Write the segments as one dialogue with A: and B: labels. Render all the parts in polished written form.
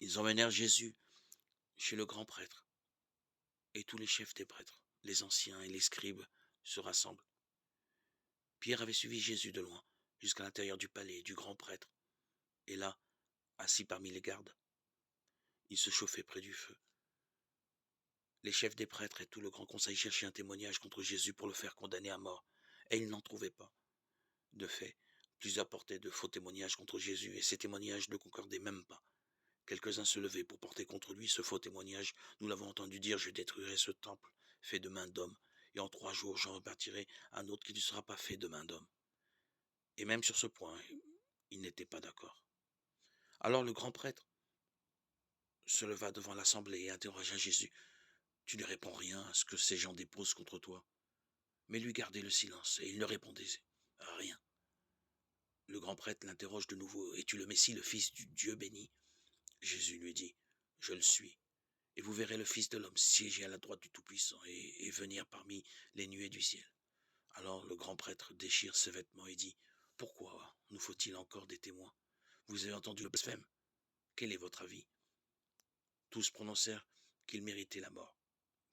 A: Ils emmenèrent Jésus chez le grand prêtre, et tous les chefs des prêtres, les anciens et les scribes, se rassemblent. Pierre avait suivi Jésus de loin, jusqu'à l'intérieur du palais du grand prêtre, et là, assis parmi les gardes, il se chauffait près du feu. Les chefs des prêtres et tout le grand conseil cherchaient un témoignage contre Jésus pour le faire condamner à mort, et ils n'en trouvaient pas. De fait, plusieurs portaient de faux témoignages contre Jésus, et ces témoignages ne concordaient même pas. Quelques-uns se levaient pour porter contre lui ce faux témoignage. Nous l'avons entendu dire, je détruirai ce temple fait de main d'homme, et en 3 jours j'en rebâtirai un autre qui ne sera pas fait de main d'homme. Et même sur ce point, il n'était pas d'accord. Alors le grand prêtre se leva devant l'assemblée et interrogea Jésus. Tu ne réponds rien à ce que ces gens déposent contre toi. Mais lui gardait le silence, et il ne répondait à rien. Le grand prêtre l'interroge de nouveau. Es-tu le Messie, le Fils du Dieu béni? Jésus lui dit, je le suis. Et vous verrez le Fils de l'homme siéger à la droite du Tout-Puissant et venir parmi les nuées du ciel. Alors le grand prêtre déchire ses vêtements et dit, pourquoi nous faut-il encore des témoins? Vous avez entendu le blasphème. Quel est votre avis? Tous prononcèrent qu'il méritait la mort.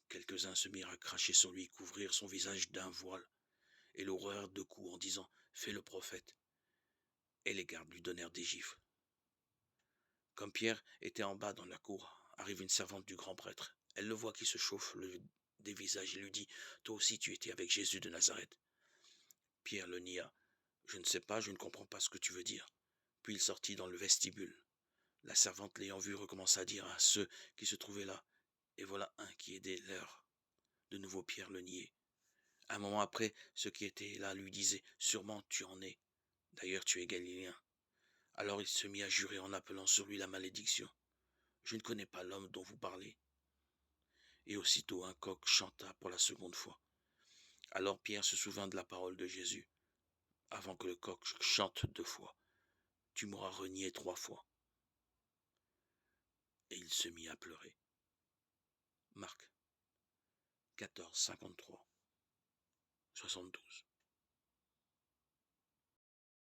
A: Quelques-uns se mirent à cracher sur lui, couvrir son visage d'un voile, et l'horreur de coups en disant, fais le prophète. Et les gardes lui donnèrent des gifles. Comme Pierre était en bas dans la cour, arrive une servante du grand prêtre. Elle le voit qui se chauffe le dévisage et lui dit, toi aussi tu étais avec Jésus de Nazareth. Pierre le nia. Je ne sais pas, je ne comprends pas ce que tu veux dire. Puis il sortit dans le vestibule. La servante l'ayant vu recommença à dire à ceux qui se trouvaient là, et voilà un qui aidait l'heure. De nouveau Pierre le niait. Un moment après, ceux qui étaient là lui disaient, sûrement tu en es. D'ailleurs tu es galiléen. Alors il se mit à jurer en appelant sur lui la malédiction. Je ne connais pas l'homme dont vous parlez. Et aussitôt un coq chanta pour la seconde fois. Alors Pierre se souvint de la parole de Jésus. Avant que le coq chante 2 fois, tu m'auras renié 3 fois. Et il se mit à pleurer. Marc 14, 53, 72.